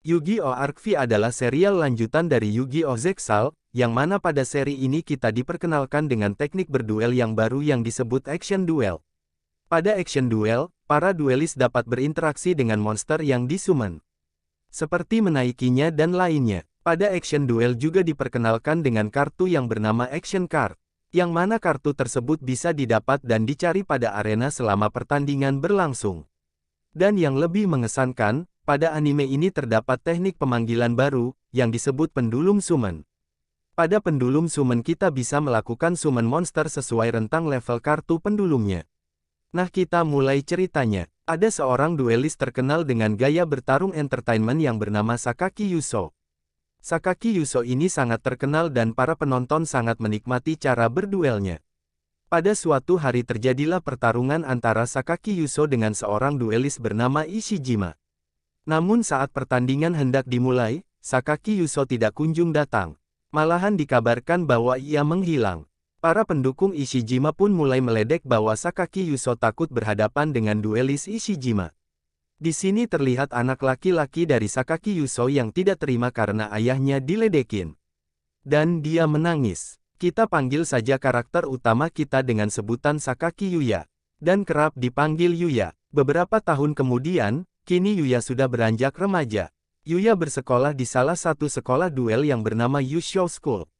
Yu-Gi-Oh! Arc V adalah serial lanjutan dari Yu-Gi-Oh! Zexal, yang mana pada seri ini kita diperkenalkan dengan teknik berduel yang baru yang disebut Action Duel. Pada Action Duel, para duelis dapat berinteraksi dengan monster yang disummon, seperti menaikinya dan lainnya. Pada Action Duel juga diperkenalkan dengan kartu yang bernama Action Card, yang mana kartu tersebut bisa didapat dan dicari pada arena selama pertandingan berlangsung. Dan yang lebih mengesankan, pada anime ini terdapat teknik pemanggilan baru, yang disebut pendulum summon. Pada pendulum summon kita bisa melakukan summon monster sesuai rentang level kartu pendulumnya. Nah, kita mulai ceritanya. Ada seorang duelis terkenal dengan gaya bertarung entertainment yang bernama Sakaki Yuso. Sakaki Yuso ini sangat terkenal dan para penonton sangat menikmati cara berduelnya. Pada suatu hari terjadilah pertarungan antara Sakaki Yuso dengan seorang duelis bernama Ishijima. Namun saat pertandingan hendak dimulai, Sakaki Yuso tidak kunjung datang. Malahan dikabarkan bahwa ia menghilang. Para pendukung Ishijima pun mulai meledek bahwa Sakaki Yuso takut berhadapan dengan duelis Ishijima. Di sini terlihat anak laki-laki dari Sakaki Yuso yang tidak terima karena ayahnya diledekin. Dan dia menangis. Kita panggil saja karakter utama kita dengan sebutan Sakaki Yuya, dan kerap dipanggil Yuya. Beberapa tahun kemudian, kini Yuya sudah beranjak remaja. Yuya bersekolah di salah satu sekolah duel yang bernama Yusho School.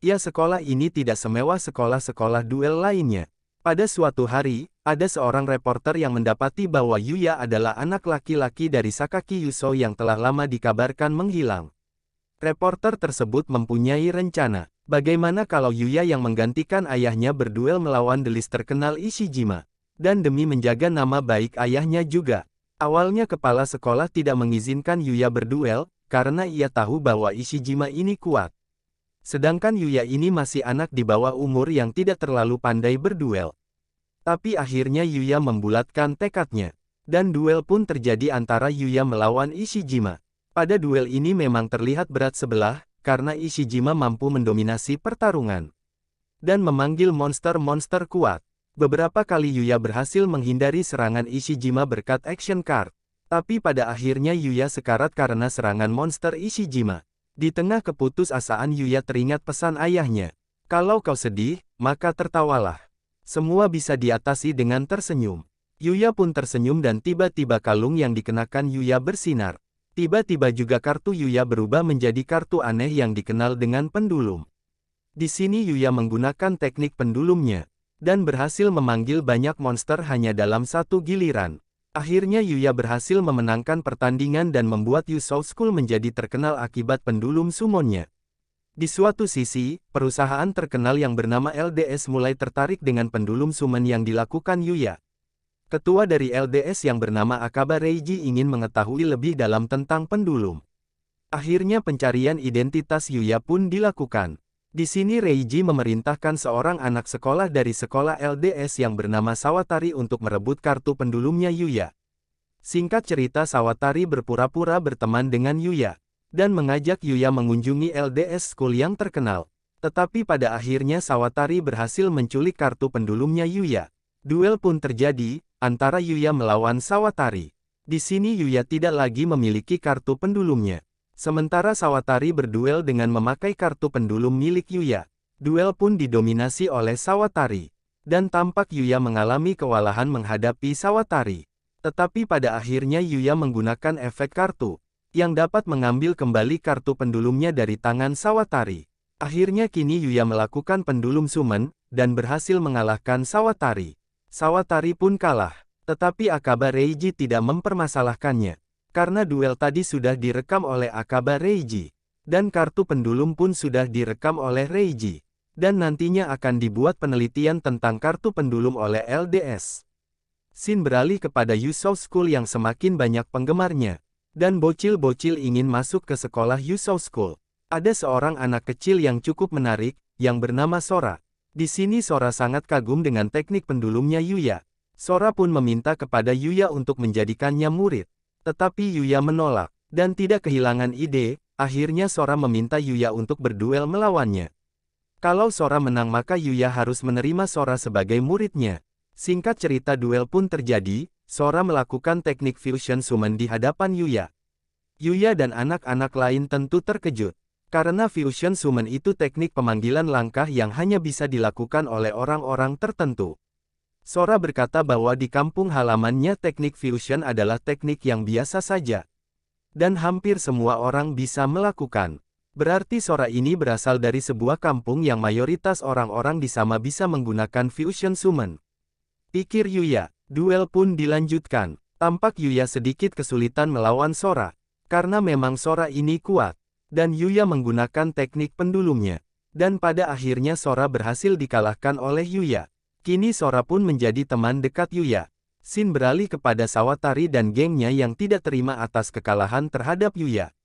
Ya, sekolah ini tidak semewah sekolah-sekolah duel lainnya. Pada suatu hari, ada seorang reporter yang mendapati bahwa Yuya adalah anak laki-laki dari Sakaki Yuso yang telah lama dikabarkan menghilang. Reporter tersebut mempunyai rencana. Bagaimana kalau Yuya yang menggantikan ayahnya berduel melawan delis terkenal Ishijima? Dan demi menjaga nama baik ayahnya juga. Awalnya kepala sekolah tidak mengizinkan Yuya berduel, karena ia tahu bahwa Ishijima ini kuat. Sedangkan Yuya ini masih anak di bawah umur yang tidak terlalu pandai berduel. Tapi akhirnya Yuya membulatkan tekadnya. Dan duel pun terjadi antara Yuya melawan Ishijima. Pada duel ini memang terlihat berat sebelah, karena Ishijima mampu mendominasi pertarungan. Dan memanggil monster-monster kuat. Beberapa kali Yuya berhasil menghindari serangan Ishijima berkat Action Card. Tapi pada akhirnya Yuya sekarat karena serangan monster Ishijima. Di tengah keputusasaan Yuya teringat pesan ayahnya. Kalau kau sedih, maka tertawalah. Semua bisa diatasi dengan tersenyum. Yuya pun tersenyum dan tiba-tiba kalung yang dikenakan Yuya bersinar. Tiba-tiba juga kartu Yuya berubah menjadi kartu aneh yang dikenal dengan pendulum. Di sini Yuya menggunakan teknik pendulumnya dan berhasil memanggil banyak monster hanya dalam satu giliran. Akhirnya Yuya berhasil memenangkan pertandingan dan membuat Yusou School menjadi terkenal akibat pendulum summonnya. Di suatu sisi, perusahaan terkenal yang bernama LDS mulai tertarik dengan pendulum summon yang dilakukan Yuya. Ketua dari LDS yang bernama Akaba Reiji ingin mengetahui lebih dalam tentang pendulum. Akhirnya pencarian identitas Yuya pun dilakukan. Di sini Reiji memerintahkan seorang anak sekolah dari sekolah LDS yang bernama Sawatari untuk merebut kartu pendulumnya Yuya. Singkat cerita, Sawatari berpura-pura berteman dengan Yuya dan mengajak Yuya mengunjungi LDS School yang terkenal. Tetapi pada akhirnya Sawatari berhasil menculik kartu pendulumnya Yuya. Duel pun terjadi antara Yuya melawan Sawatari. Di sini Yuya tidak lagi memiliki kartu pendulumnya. Sementara Sawatari berduel dengan memakai kartu pendulum milik Yuya. Duel pun didominasi oleh Sawatari. Dan tampak Yuya mengalami kewalahan menghadapi Sawatari. Tetapi pada akhirnya Yuya menggunakan efek kartu, yang dapat mengambil kembali kartu pendulumnya dari tangan Sawatari. Akhirnya kini Yuya melakukan pendulum summon, dan berhasil mengalahkan Sawatari. Sawatari pun kalah. Tetapi Akaba Reiji tidak mempermasalahkannya. Karena duel tadi sudah direkam oleh Akaba Reiji. Dan kartu pendulum pun sudah direkam oleh Reiji. Dan nantinya akan dibuat penelitian tentang kartu pendulum oleh LDS. Scene beralih kepada Yusou School yang semakin banyak penggemarnya. Dan bocil-bocil ingin masuk ke sekolah Yusou School. Ada seorang anak kecil yang cukup menarik, yang bernama Sora. Di sini Sora sangat kagum dengan teknik pendulumnya Yuya. Sora pun meminta kepada Yuya untuk menjadikannya murid. Tetapi Yuya menolak, dan tidak kehilangan ide, akhirnya Sora meminta Yuya untuk berduel melawannya. Kalau Sora menang maka Yuya harus menerima Sora sebagai muridnya. Singkat cerita duel pun terjadi, Sora melakukan teknik fusion summon di hadapan Yuya. Yuya dan anak-anak lain tentu terkejut. Karena Fusion Summon itu teknik pemanggilan langkah yang hanya bisa dilakukan oleh orang-orang tertentu. Sora berkata bahwa di kampung halamannya teknik Fusion adalah teknik yang biasa saja. Dan hampir semua orang bisa melakukan. Berarti Sora ini berasal dari sebuah kampung yang mayoritas orang-orang di sana bisa menggunakan Fusion Summon. Pikir Yuya. Duel pun dilanjutkan. Tampak Yuya sedikit kesulitan melawan Sora. Karena memang Sora ini kuat. Dan Yuya menggunakan teknik pendulumnya. Dan pada akhirnya Sora berhasil dikalahkan oleh Yuya. Kini Sora pun menjadi teman dekat Yuya. Shin beralih kepada Sawatari dan gengnya yang tidak terima atas kekalahan terhadap Yuya.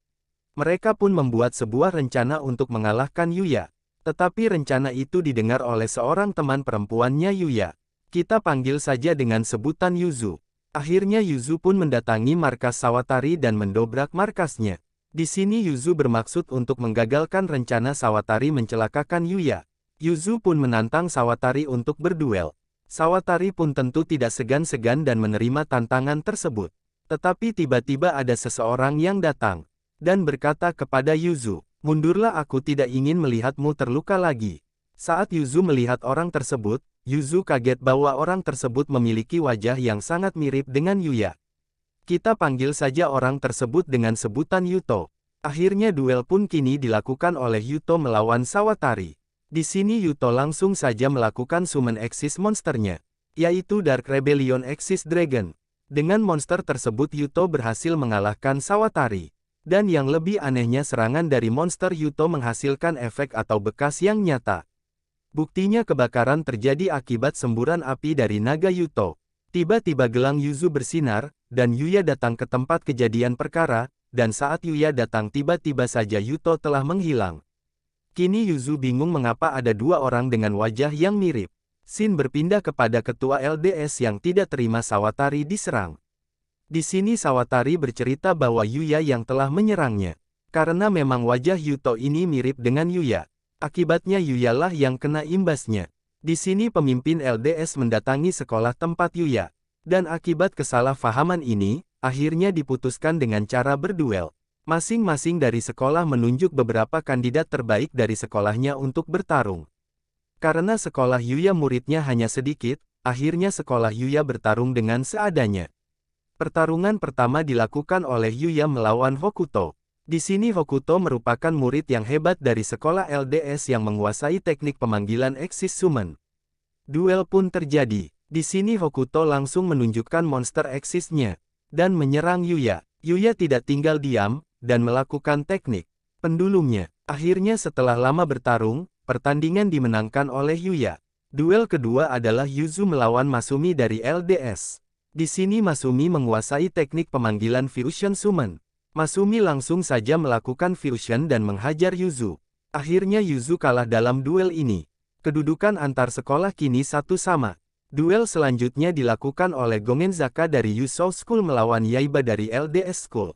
Mereka pun membuat sebuah rencana untuk mengalahkan Yuya. Tetapi rencana itu didengar oleh seorang teman perempuannya Yuya. Kita panggil saja dengan sebutan Yuzu. Akhirnya Yuzu pun mendatangi markas Sawatari dan mendobrak markasnya. Di sini Yuzu bermaksud untuk menggagalkan rencana Sawatari mencelakakan Yuya. Yuzu pun menantang Sawatari untuk berduel. Sawatari pun tentu tidak segan-segan dan menerima tantangan tersebut. Tetapi tiba-tiba ada seseorang yang datang dan berkata kepada Yuzu, "Mundurlah, aku tidak ingin melihatmu terluka lagi." Saat Yuzu melihat orang tersebut, Yuzu kaget bahwa orang tersebut memiliki wajah yang sangat mirip dengan Yuya. Kita panggil saja orang tersebut dengan sebutan Yuto. Akhirnya duel pun kini dilakukan oleh Yuto melawan Sawatari. Di sini Yuto langsung saja melakukan summon Axis monsternya, yaitu Dark Rebellion Axis Dragon. Dengan monster tersebut Yuto berhasil mengalahkan Sawatari. Dan yang lebih anehnya serangan dari monster Yuto menghasilkan efek atau bekas yang nyata. Buktinya kebakaran terjadi akibat semburan api dari naga Yuto. Tiba-tiba gelang Yuzu bersinar, dan Yuya datang ke tempat kejadian perkara, dan saat Yuya datang tiba-tiba saja Yuto telah menghilang. Kini Yuzu bingung mengapa ada dua orang dengan wajah yang mirip. Shin berpindah kepada ketua LDS yang tidak terima Sawatari diserang. Di sini Sawatari bercerita bahwa Yuya yang telah menyerangnya. Karena memang wajah Yuto ini mirip dengan Yuya. Akibatnya Yuya lah yang kena imbasnya. Di sini pemimpin LDS mendatangi sekolah tempat Yuya. Dan akibat kesalahpahaman ini, akhirnya diputuskan dengan cara berduel. Masing-masing dari sekolah menunjuk beberapa kandidat terbaik dari sekolahnya untuk bertarung. Karena sekolah Yuya muridnya hanya sedikit, akhirnya sekolah Yuya bertarung dengan seadanya. Pertarungan pertama dilakukan oleh Yuya melawan Hokuto. Di sini Hokuto merupakan murid yang hebat dari sekolah LDS yang menguasai teknik pemanggilan Axis Summon. Duel pun terjadi. Di sini Hokuto langsung menunjukkan monster Axis-nya dan menyerang Yuya. Yuya tidak tinggal diam dan melakukan teknik pendulumnya. Akhirnya setelah lama bertarung, pertandingan dimenangkan oleh Yuya. Duel kedua adalah Yuzu melawan Masumi dari LDS. Di sini Masumi menguasai teknik pemanggilan Fusion Summon. Masumi langsung saja melakukan fusion dan menghajar Yuzu. Akhirnya Yuzu kalah dalam duel ini. Kedudukan antar sekolah kini 1-1. Duel selanjutnya dilakukan oleh Gongenzaka dari Yusou School melawan Yaiba dari LDS School.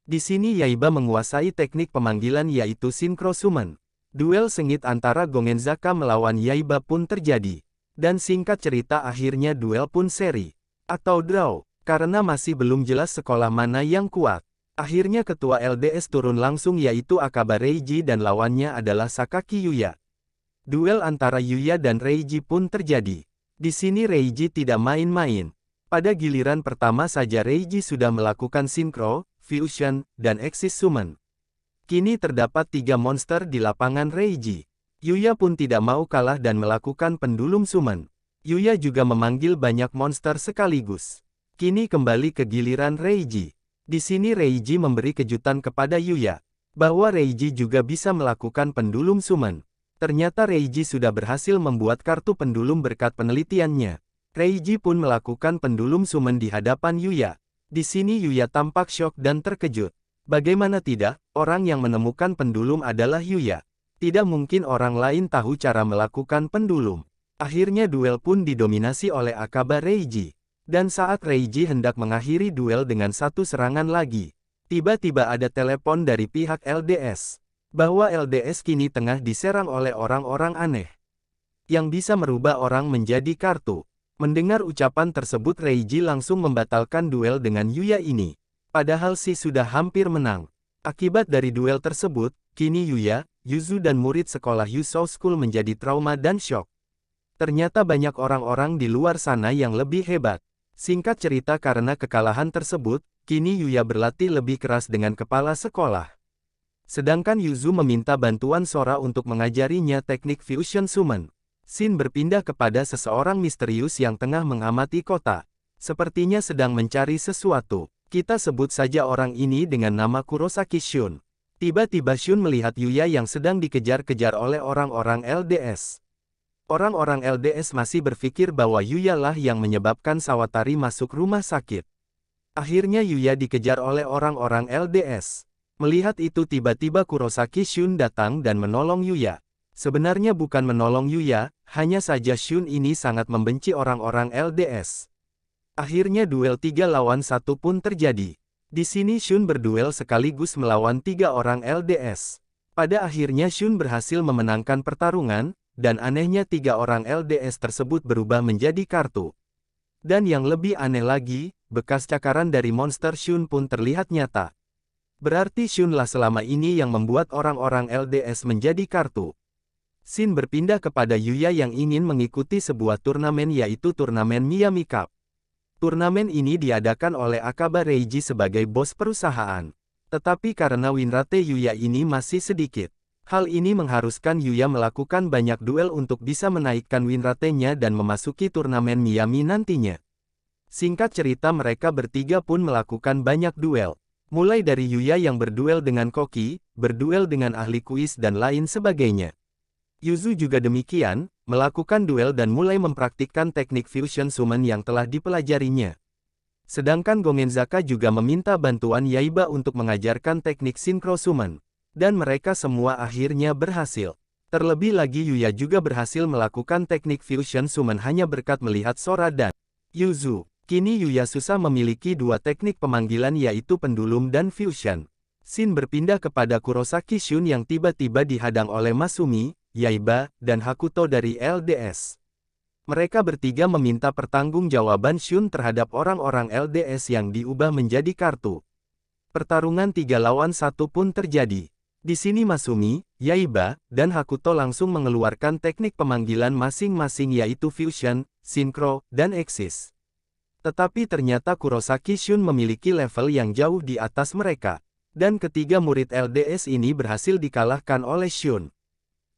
Di sini Yaiba menguasai teknik pemanggilan yaitu Synchro Summon. Duel sengit antara Gongenzaka melawan Yaiba pun terjadi. Dan singkat cerita akhirnya duel pun seri atau draw. Karena masih belum jelas sekolah mana yang kuat. Akhirnya ketua LDS turun langsung yaitu Akaba Reiji dan lawannya adalah Sakaki Yuya. Duel antara Yuya dan Reiji pun terjadi. Di sini Reiji tidak main-main. Pada giliran pertama saja Reiji sudah melakukan Synchro, Fusion, dan Axis Summon. Kini terdapat 3 monster di lapangan Reiji. Yuya pun tidak mau kalah dan melakukan pendulum Summon. Yuya juga memanggil banyak monster sekaligus. Kini kembali ke giliran Reiji. Di sini Reiji memberi kejutan kepada Yuya, bahwa Reiji juga bisa melakukan pendulum Summon. Ternyata Reiji sudah berhasil membuat kartu pendulum berkat penelitiannya. Reiji pun melakukan pendulum Summon di hadapan Yuya. Di sini Yuya tampak syok dan terkejut. Bagaimana tidak, orang yang menemukan pendulum adalah Yuya. Tidak mungkin orang lain tahu cara melakukan pendulum. Akhirnya duel pun didominasi oleh Akaba Reiji. Dan saat Reiji hendak mengakhiri duel dengan satu serangan lagi, tiba-tiba ada telepon dari pihak LDS, bahwa LDS kini tengah diserang oleh orang-orang aneh, yang bisa merubah orang menjadi kartu. Mendengar ucapan tersebut Reiji langsung membatalkan duel dengan Yuya ini. Padahal Si sudah hampir menang. Akibat dari duel tersebut, kini Yuya, Yuzu dan murid sekolah Yusou School menjadi trauma dan syok. Ternyata banyak orang-orang di luar sana yang lebih hebat. Singkat cerita karena kekalahan tersebut, kini Yuya berlatih lebih keras dengan kepala sekolah. Sedangkan Yuzu meminta bantuan Sora untuk mengajarinya teknik Fusion Summon. Shin berpindah kepada seseorang misterius yang tengah mengamati kota. Sepertinya sedang mencari sesuatu. Kita sebut saja orang ini dengan nama Kurosaki Shun. Tiba-tiba Shun melihat Yuya yang sedang dikejar-kejar oleh orang-orang LDS. Orang-orang LDS masih berpikir bahwa Yuya lah yang menyebabkan Sawatari masuk rumah sakit. Akhirnya Yuya dikejar oleh orang-orang LDS. Melihat itu tiba-tiba Kurosaki Shun datang dan menolong Yuya. Sebenarnya bukan menolong Yuya, hanya saja Shun ini sangat membenci orang-orang LDS. Akhirnya duel 3 lawan 1 pun terjadi. Di sini Shun berduel sekaligus melawan 3 orang LDS. Pada akhirnya Shun berhasil memenangkan pertarungan, dan anehnya 3 orang LDS tersebut berubah menjadi kartu. Dan yang lebih aneh lagi, bekas cakaran dari monster Shun pun terlihat nyata. Berarti Shun lah selama ini yang membuat orang-orang LDS menjadi kartu. Shin berpindah kepada Yuya yang ingin mengikuti sebuah turnamen yaitu turnamen Miami Cup. Turnamen ini diadakan oleh Akaba Reiji sebagai bos perusahaan. Tetapi karena winrate Yuya ini masih sedikit, hal ini mengharuskan Yuya melakukan banyak duel untuk bisa menaikkan winratenya dan memasuki turnamen Miami nantinya. Singkat cerita mereka bertiga pun melakukan banyak duel. Mulai dari Yuya yang berduel dengan Koki, berduel dengan ahli kuis dan lain sebagainya. Yuzu juga demikian, melakukan duel dan mulai mempraktikkan teknik Fusion Summon yang telah dipelajarinya. Sedangkan Gongenzaka juga meminta bantuan Yaiba untuk mengajarkan teknik Synchro Summon. Dan mereka semua akhirnya berhasil. Terlebih lagi Yuya juga berhasil melakukan teknik Fusion Summon hanya berkat melihat Sora dan Yuzu. Kini Yuya susah memiliki 2 teknik pemanggilan yaitu Pendulum dan Fusion. Shin berpindah kepada Kurosaki Shun yang tiba-tiba dihadang oleh Masumi, Yaiba, dan Hakuto dari LDS. Mereka bertiga meminta pertanggungjawaban Shun terhadap orang-orang LDS yang diubah menjadi kartu. Pertarungan 3 lawan 1 pun terjadi. Di sini Masumi, Yaiba, dan Hakuto langsung mengeluarkan teknik pemanggilan masing-masing yaitu Fusion, Synchro, dan Exis. Tetapi ternyata Kurosaki Shun memiliki level yang jauh di atas mereka. Dan ketiga murid LDS ini berhasil dikalahkan oleh Shun.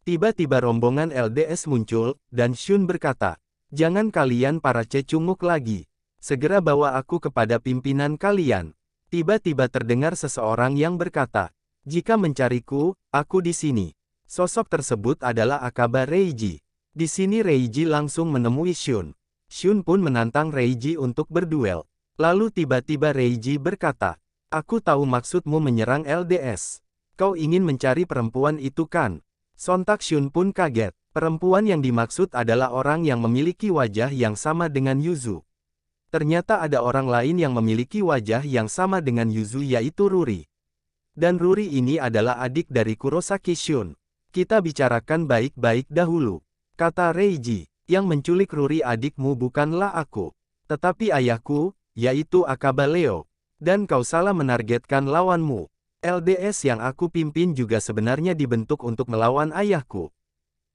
Tiba-tiba rombongan LDS muncul, dan Shun berkata, "Jangan kalian para cecunguk lagi. Segera bawa aku kepada pimpinan kalian." Tiba-tiba terdengar seseorang yang berkata, "Jika mencariku, aku di sini." Sosok tersebut adalah Akaba Reiji. Di sini Reiji langsung menemui Shun. Shun pun menantang Reiji untuk berduel. Lalu tiba-tiba Reiji berkata, "Aku tahu maksudmu menyerang LDS. Kau ingin mencari perempuan itu kan?" Sontak Shun pun kaget. Perempuan yang dimaksud adalah orang yang memiliki wajah yang sama dengan Yuzu. Ternyata ada orang lain yang memiliki wajah yang sama dengan Yuzu yaitu Ruri. Dan Ruri ini adalah adik dari Kurosaki Shun. "Kita bicarakan baik-baik dahulu," kata Reiji. "Yang menculik Ruri adikmu bukanlah aku, tetapi ayahku, yaitu Akaba Leo. Dan kau salah menargetkan lawanmu. LDS yang aku pimpin juga sebenarnya dibentuk untuk melawan ayahku,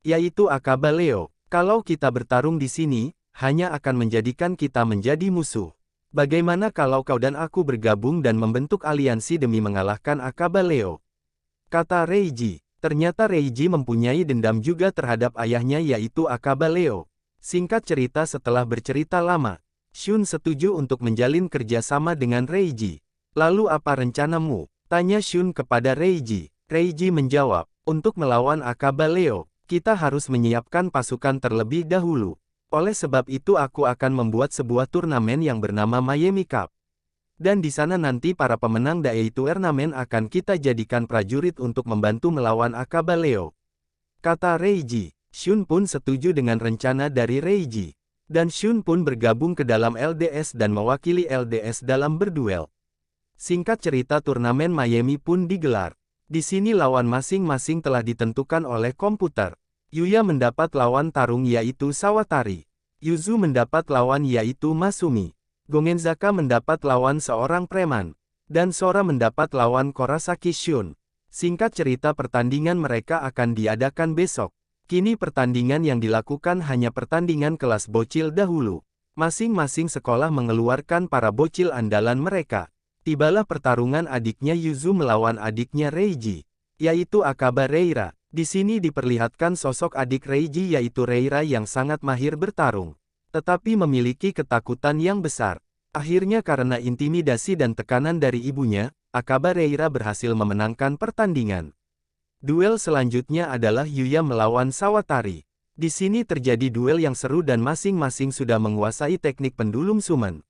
yaitu Akaba Leo. Kalau kita bertarung di sini, hanya akan menjadikan kita menjadi musuh. Bagaimana kalau kau dan aku bergabung dan membentuk aliansi demi mengalahkan Akaba Leo?" kata Reiji. Ternyata Reiji mempunyai dendam juga terhadap ayahnya yaitu Akaba Leo. Singkat cerita setelah bercerita lama, Shun setuju untuk menjalin kerjasama dengan Reiji. "Lalu apa rencanamu?" tanya Shun kepada Reiji. Reiji menjawab, "Untuk melawan Akaba Leo, kita harus menyiapkan pasukan terlebih dahulu. Oleh sebab itu aku akan membuat sebuah turnamen yang bernama Miami Cup. Dan di sana nanti para pemenang dari turnamen akan kita jadikan prajurit untuk membantu melawan Akaba Leo," kata Reiji. Shun pun setuju dengan rencana dari Reiji. Dan Shun pun bergabung ke dalam LDS dan mewakili LDS dalam berduel. Singkat cerita turnamen Miami pun digelar. Di sini lawan masing-masing telah ditentukan oleh komputer. Yuya mendapat lawan tarung yaitu Sawatari. Yuzu mendapat lawan yaitu Masumi. Gongenzaka mendapat lawan seorang preman. Dan Sora mendapat lawan Kurosaki Shun. Singkat cerita pertandingan mereka akan diadakan besok. Kini pertandingan yang dilakukan hanya pertandingan kelas bocil dahulu. Masing-masing sekolah mengeluarkan para bocil andalan mereka. Tibalah pertarungan adiknya Yuzu melawan adiknya Reiji, yaitu Akaba Reira. Di sini diperlihatkan sosok adik Reiji yaitu Reira yang sangat mahir bertarung, tetapi memiliki ketakutan yang besar. Akhirnya karena intimidasi dan tekanan dari ibunya, Akaba Reira berhasil memenangkan pertandingan. Duel selanjutnya adalah Yuya melawan Sawatari. Di sini terjadi duel yang seru dan masing-masing sudah menguasai teknik pendulum summon.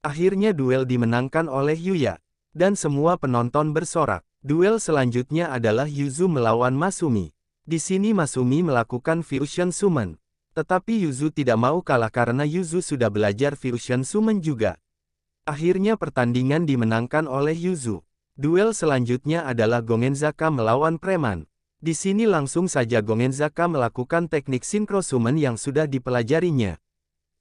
Akhirnya duel dimenangkan oleh Yuya, dan semua penonton bersorak. Duel selanjutnya adalah Yuzu melawan Masumi. Di sini Masumi melakukan Fusion Summon. Tetapi Yuzu tidak mau kalah karena Yuzu sudah belajar Fusion Summon juga. Akhirnya pertandingan dimenangkan oleh Yuzu. Duel selanjutnya adalah Gongenzaka melawan Preman. Di sini langsung saja Gongenzaka melakukan teknik Synchro Summon yang sudah dipelajarinya,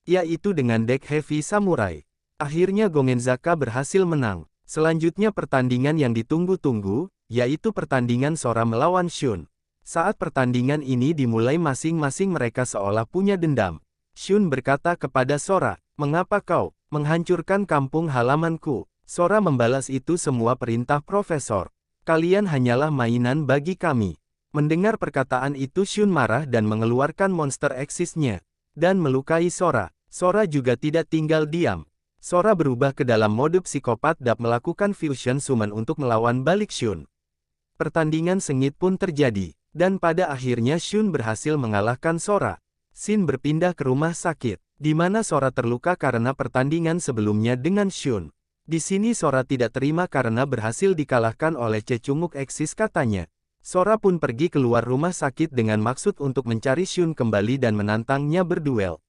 yaitu dengan deck Heavy Samurai. Akhirnya Gongenzaka berhasil menang. Selanjutnya pertandingan yang ditunggu-tunggu, yaitu pertandingan Sora melawan Shun. Saat pertandingan ini dimulai masing-masing mereka seolah punya dendam. Shun berkata kepada Sora, "Mengapa kau menghancurkan kampung halamanku?" Sora membalas, "Itu semua perintah Profesor. Kalian hanyalah mainan bagi kami." Mendengar perkataan itu Shun marah dan mengeluarkan monster eksisnya, dan melukai Sora. Sora juga tidak tinggal diam. Sora berubah ke dalam mode psikopat dan melakukan Fusion Summon untuk melawan balik Shun. Pertandingan sengit pun terjadi, dan pada akhirnya Shun berhasil mengalahkan Sora. Shin berpindah ke rumah sakit, di mana Sora terluka karena pertandingan sebelumnya dengan Shun. Di sini Sora tidak terima karena berhasil dikalahkan oleh Cecunguk Eksis katanya. Sora pun pergi keluar rumah sakit dengan maksud untuk mencari Shun kembali dan menantangnya berduel.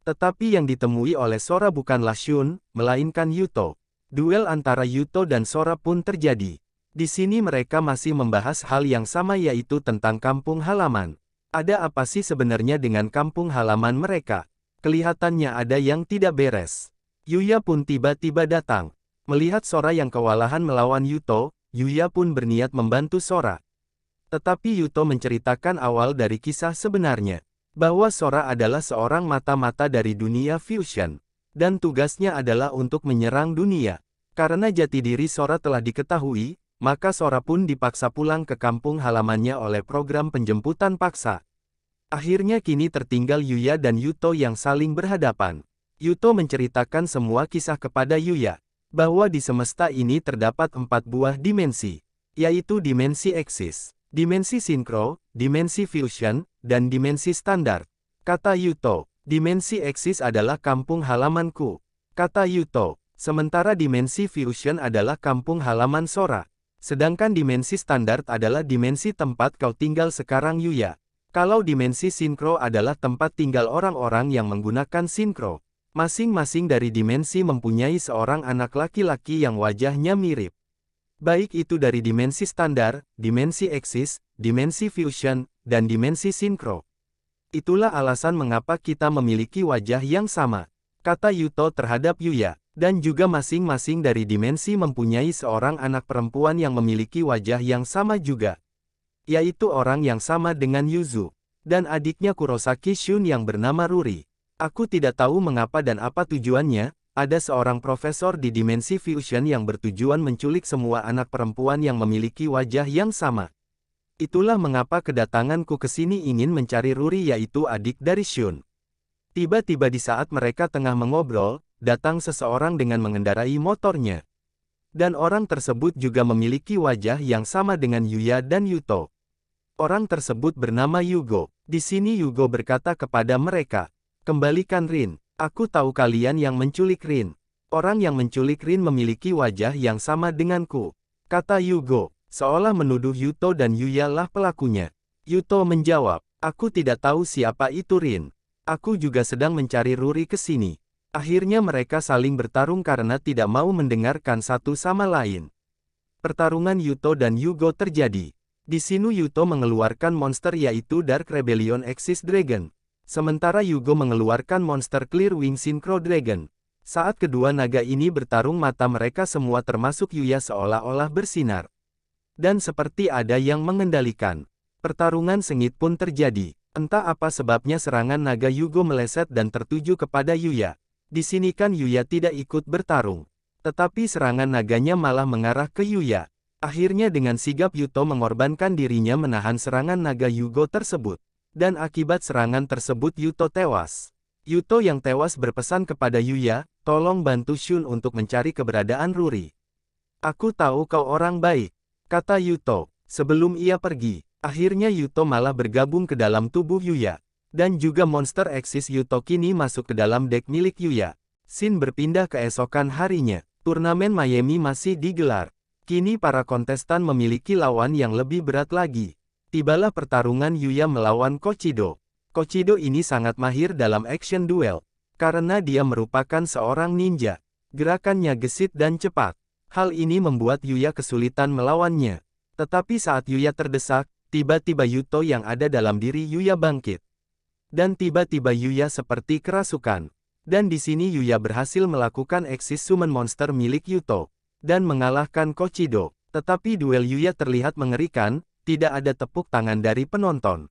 Tetapi yang ditemui oleh Sora bukanlah Shun, melainkan Yuto. Duel antara Yuto dan Sora pun terjadi. Di sini mereka masih membahas hal yang sama yaitu tentang kampung halaman. Ada apa sih sebenarnya dengan kampung halaman mereka? Kelihatannya ada yang tidak beres. Yuya pun tiba-tiba datang. Melihat Sora yang kewalahan melawan Yuto, Yuya pun berniat membantu Sora. Tetapi Yuto menceritakan awal dari kisah sebenarnya, bahwa Sora adalah seorang mata-mata dari dunia fusion, dan tugasnya adalah untuk menyerang dunia. Karena jati diri Sora telah diketahui, maka Sora pun dipaksa pulang ke kampung halamannya oleh program penjemputan paksa. Akhirnya kini tertinggal Yuya dan Yuto yang saling berhadapan. Yuto menceritakan semua kisah kepada Yuya, bahwa di semesta ini terdapat 4 buah dimensi, yaitu dimensi eksis, dimensi sinkro, dimensi fusion, dan dimensi standar. Kata Yuto, dimensi eksis adalah kampung halamanku. Kata Yuto, sementara dimensi fusion adalah kampung halaman Sora. Sedangkan dimensi standar adalah dimensi tempat kau tinggal sekarang Yuya. Kalau dimensi sinkro adalah tempat tinggal orang-orang yang menggunakan sinkro. Masing-masing dari dimensi mempunyai seorang anak laki-laki yang wajahnya mirip. Baik itu dari dimensi standar, dimensi eksis, dimensi fusion, dan dimensi sinkro. Itulah alasan mengapa kita memiliki wajah yang sama, kata Yuto terhadap Yuya. Dan juga masing-masing dari dimensi mempunyai seorang anak perempuan yang memiliki wajah yang sama juga, yaitu orang yang sama dengan Yuzu, dan adiknya Kurosaki Shun yang bernama Ruri. Aku tidak tahu mengapa dan apa tujuannya, ada seorang profesor di dimensi fusion yang bertujuan menculik semua anak perempuan yang memiliki wajah yang sama. Itulah mengapa kedatanganku ke sini ingin mencari Ruri yaitu adik dari Shun. Tiba-tiba di saat mereka tengah mengobrol, datang seseorang dengan mengendarai motornya. Dan orang tersebut juga memiliki wajah yang sama dengan Yuya dan Yuto. Orang tersebut bernama Yugo. Di sini Yugo berkata kepada mereka, "Kembalikan Rin. Aku tahu kalian yang menculik Rin. Orang yang menculik Rin memiliki wajah yang sama denganku," kata Yugo, seolah menuduh Yuto dan Yuya lah pelakunya. Yuto menjawab, "Aku tidak tahu siapa itu Rin. Aku juga sedang mencari Ruri ke sini." Akhirnya mereka saling bertarung karena tidak mau mendengarkan satu sama lain. Pertarungan Yuto dan Yugo terjadi. Di sini Yuto mengeluarkan monster yaitu Dark Rebellion Exis Dragon. Sementara Yugo mengeluarkan monster Clear Wing Synchro Dragon. Saat kedua naga ini bertarung, mata mereka semua termasuk Yuya seolah-olah bersinar. Dan seperti ada yang mengendalikan. Pertarungan sengit pun terjadi. Entah apa sebabnya serangan naga Yugo meleset dan tertuju kepada Yuya. Di sini kan Yuya tidak ikut bertarung. Tetapi serangan naganya malah mengarah ke Yuya. Akhirnya dengan sigap Yuto mengorbankan dirinya menahan serangan naga Yugo tersebut. Dan akibat serangan tersebut Yuto tewas. Yuto yang tewas berpesan kepada Yuya, "Tolong bantu Shun untuk mencari keberadaan Ruri." "Aku tahu kau orang baik," kata Yuto. Sebelum ia pergi, akhirnya Yuto malah bergabung ke dalam tubuh Yuya. Dan juga monster eksis Yuto kini masuk ke dalam deck milik Yuya. Scene berpindah keesokan harinya. Turnamen Miami masih digelar. Kini para kontestan memiliki lawan yang lebih berat lagi. Tibalah pertarungan Yuya melawan Kochido. Kochido ini sangat mahir dalam action duel. Karena dia merupakan seorang ninja. Gerakannya gesit dan cepat. Hal ini membuat Yuya kesulitan melawannya. Tetapi saat Yuya terdesak, tiba-tiba Yuto yang ada dalam diri Yuya bangkit. Dan tiba-tiba Yuya seperti kerasukan. Dan di sini Yuya berhasil melakukan eksis summon monster milik Yuto. Dan mengalahkan Kochido. Tetapi duel Yuya terlihat mengerikan, tidak ada tepuk tangan dari penonton.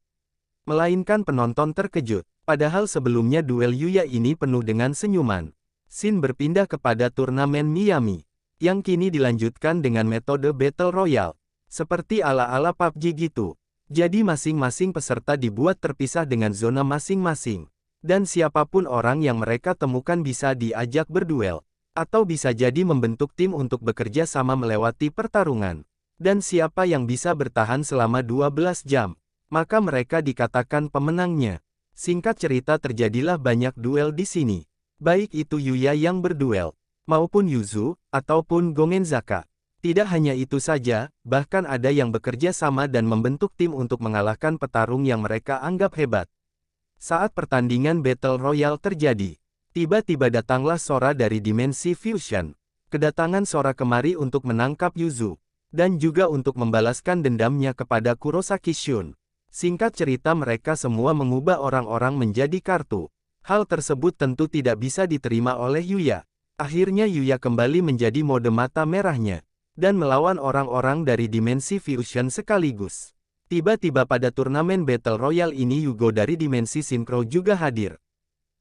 Melainkan penonton terkejut. Padahal sebelumnya duel Yuya ini penuh dengan senyuman. Scene berpindah kepada turnamen Miami. Yang kini dilanjutkan dengan metode Battle Royale. Seperti ala-ala PUBG gitu. Jadi masing-masing peserta dibuat terpisah dengan zona masing-masing. Dan siapapun orang yang mereka temukan bisa diajak berduel. Atau bisa jadi membentuk tim untuk bekerja sama melewati pertarungan. Dan siapa yang bisa bertahan selama 12 jam. Maka mereka dikatakan pemenangnya. Singkat cerita terjadilah banyak duel di sini. Baik itu Yuya yang berduel, maupun Yuzu, ataupun Gongenzaka. Tidak hanya itu saja, bahkan ada yang bekerja sama dan membentuk tim untuk mengalahkan petarung yang mereka anggap hebat. Saat pertandingan Battle Royale terjadi, tiba-tiba datanglah Sora dari dimensi Fusion. Kedatangan Sora kemari untuk menangkap Yuzu, dan juga untuk membalaskan dendamnya kepada Kurosaki Shun. Singkat cerita mereka semua mengubah orang-orang menjadi kartu. Hal tersebut tentu tidak bisa diterima oleh Yuya. Akhirnya Yuya kembali menjadi mode mata merahnya. Dan melawan orang-orang dari dimensi Fusion sekaligus. Tiba-tiba pada turnamen Battle Royale ini Yugo dari dimensi Synchro juga hadir.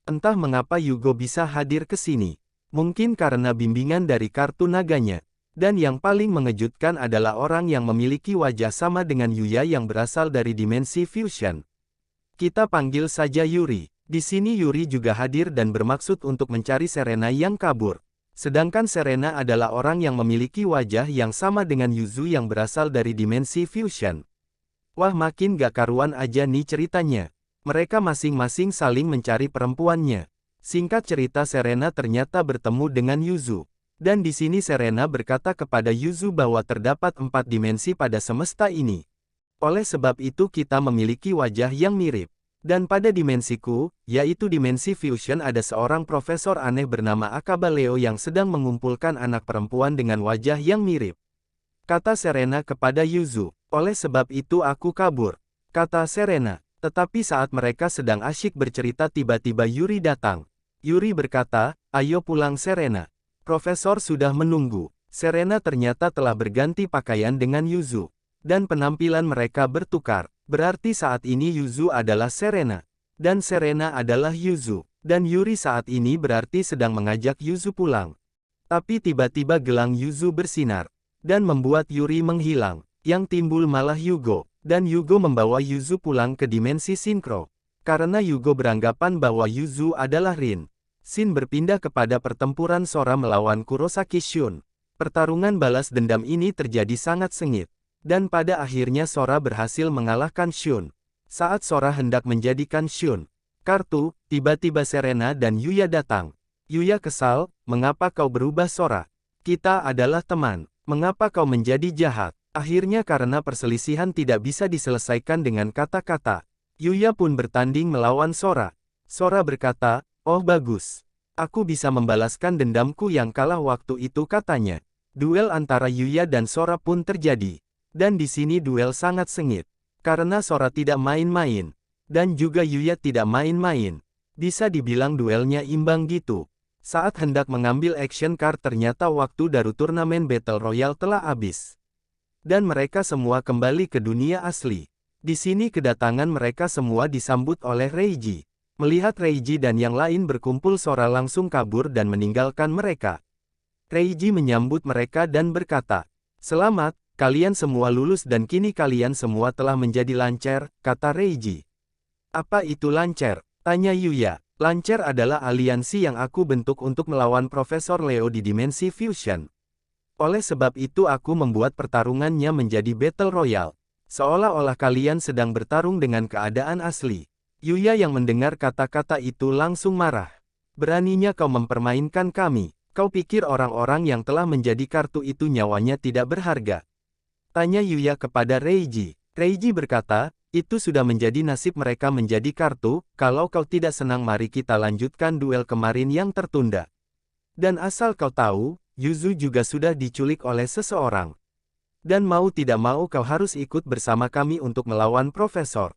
Entah mengapa Yugo bisa hadir ke sini. Mungkin karena bimbingan dari kartu naganya. Dan yang paling mengejutkan adalah orang yang memiliki wajah sama dengan Yuya yang berasal dari dimensi Fusion. Kita panggil saja Yuri. Di sini Yuri juga hadir dan bermaksud untuk mencari Serena yang kabur. Sedangkan Serena adalah orang yang memiliki wajah yang sama dengan Yuzu yang berasal dari dimensi Fusion. Wah, makin gak karuan aja nih ceritanya. Mereka masing-masing saling mencari perempuannya. Singkat cerita Serena ternyata bertemu dengan Yuzu. Dan di sini Serena berkata kepada Yuzu bahwa terdapat 4 dimensi pada semesta ini. Oleh sebab itu kita memiliki wajah yang mirip. Dan pada dimensiku, yaitu dimensi Fusion, ada seorang profesor aneh bernama Akaba Leo yang sedang mengumpulkan anak perempuan dengan wajah yang mirip. Kata Serena kepada Yuzu. Oleh sebab itu aku kabur. Kata Serena. Tetapi saat mereka sedang asyik bercerita tiba-tiba Yuri datang. Yuri berkata, "Ayo pulang Serena. Profesor sudah menunggu." Serena ternyata telah berganti pakaian dengan Yuzu. Dan penampilan mereka bertukar. Berarti saat ini Yuzu adalah Serena. Dan Serena adalah Yuzu. Dan Yuri saat ini berarti sedang mengajak Yuzu pulang. Tapi tiba-tiba gelang Yuzu bersinar. Dan membuat Yuri menghilang. Yang timbul malah Yugo. Dan Yugo membawa Yuzu pulang ke dimensi Synchro. Karena Yugo beranggapan bahwa Yuzu adalah Rin. Scene berpindah kepada pertempuran Sora melawan Kurosaki Shun. Pertarungan balas dendam ini terjadi sangat sengit. Dan pada akhirnya Sora berhasil mengalahkan Shun. Saat Sora hendak menjadikan Shun kartu, tiba-tiba Serena dan Yuya datang. Yuya kesal, "Mengapa kau berubah Sora? Kita adalah teman. Mengapa kau menjadi jahat?" Akhirnya karena perselisihan tidak bisa diselesaikan dengan kata-kata, Yuya pun bertanding melawan Sora. Sora berkata, "Oh bagus. Aku bisa membalaskan dendamku yang kalah waktu itu," katanya. Duel antara Yuya dan Sora pun terjadi. Dan di sini duel sangat sengit. Karena Sora tidak main-main. Dan juga Yuya tidak main-main. Bisa dibilang duelnya imbang gitu. Saat hendak mengambil action card ternyata waktu dari turnamen Battle Royale telah habis. Dan mereka semua kembali ke dunia asli. Di sini kedatangan mereka semua disambut oleh Reiji. Melihat Reiji dan yang lain berkumpul, Sora langsung kabur dan meninggalkan mereka. Reiji menyambut mereka dan berkata, "Selamat, kalian semua lulus dan kini kalian semua telah menjadi lancer," kata Reiji. "Apa itu lancer?" tanya Yuya. "Lancer adalah aliansi yang aku bentuk untuk melawan Profesor Leo di Dimensi Fusion. Oleh sebab itu aku membuat pertarungannya menjadi Battle Royale. Seolah-olah kalian sedang bertarung dengan keadaan asli." Yuya yang mendengar kata-kata itu langsung marah. "Beraninya kau mempermainkan kami. Kau pikir orang-orang yang telah menjadi kartu itu nyawanya tidak berharga?" tanya Yuya kepada Reiji. Reiji berkata, "Itu sudah menjadi nasib mereka menjadi kartu. Kalau kau tidak senang mari kita lanjutkan duel kemarin yang tertunda. Dan asal kau tahu, Yuzu juga sudah diculik oleh seseorang. Dan mau tidak mau kau harus ikut bersama kami untuk melawan Profesor,"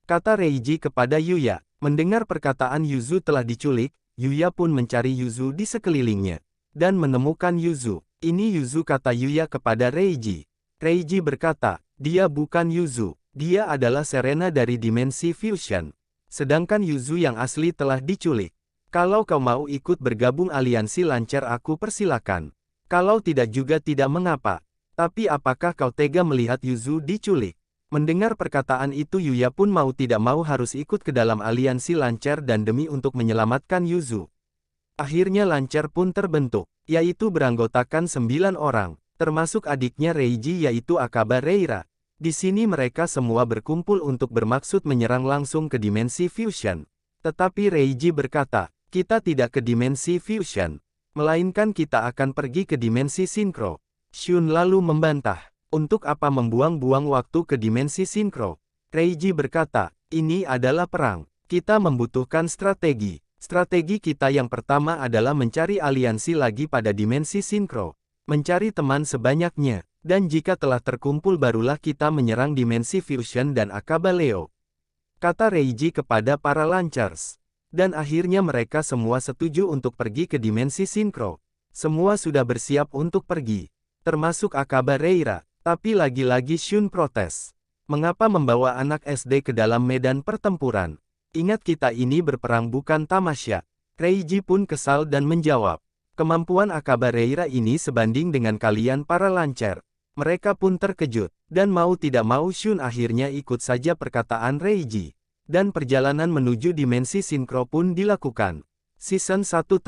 kata Reiji kepada Yuya. Mendengar perkataan Yuzu telah diculik, Yuya pun mencari Yuzu di sekelilingnya. Dan menemukan Yuzu. "Ini Yuzu," kata Yuya kepada Reiji. Reiji berkata, "Dia bukan Yuzu. Dia adalah Serena dari Dimensi Fusion. Sedangkan Yuzu yang asli telah diculik. Kalau kau mau ikut bergabung aliansi lancar aku persilakan. Kalau tidak juga tidak mengapa. Tapi apakah kau tega melihat Yuzu diculik?" Mendengar perkataan itu Yuya pun mau tidak mau harus ikut ke dalam aliansi lancar dan demi untuk menyelamatkan Yuzu. Akhirnya lancar pun terbentuk, yaitu beranggotakan 9 orang, termasuk adiknya Reiji yaitu Akaba Reira. Di sini mereka semua berkumpul untuk bermaksud menyerang langsung ke Dimensi Fusion. Tetapi Reiji berkata, "Kita tidak ke Dimensi Fusion, melainkan kita akan pergi ke Dimensi Sinkro." Shun lalu membantah, "Untuk apa membuang-buang waktu ke Dimensi Sinkro?" Reiji berkata, "Ini adalah perang. Kita membutuhkan strategi. Strategi kita yang pertama adalah mencari aliansi lagi pada Dimensi Sinkro. Mencari teman sebanyaknya. Dan jika telah terkumpul barulah kita menyerang Dimensi Fusion dan Akaba Leo," kata Reiji kepada para Lancers. Dan akhirnya mereka semua setuju untuk pergi ke Dimensi Sinkro. Semua sudah bersiap untuk pergi, termasuk Akaba Reira. Tapi lagi-lagi Shun protes. "Mengapa membawa anak SD ke dalam medan pertempuran? Ingat kita ini berperang bukan tamasya." Reiji pun kesal dan menjawab, "Kemampuan Akaba Reira ini sebanding dengan kalian para lancer." Mereka pun terkejut, dan mau tidak mau Shun akhirnya ikut saja perkataan Reiji. Dan perjalanan menuju Dimensi Sinkro pun dilakukan. Season 1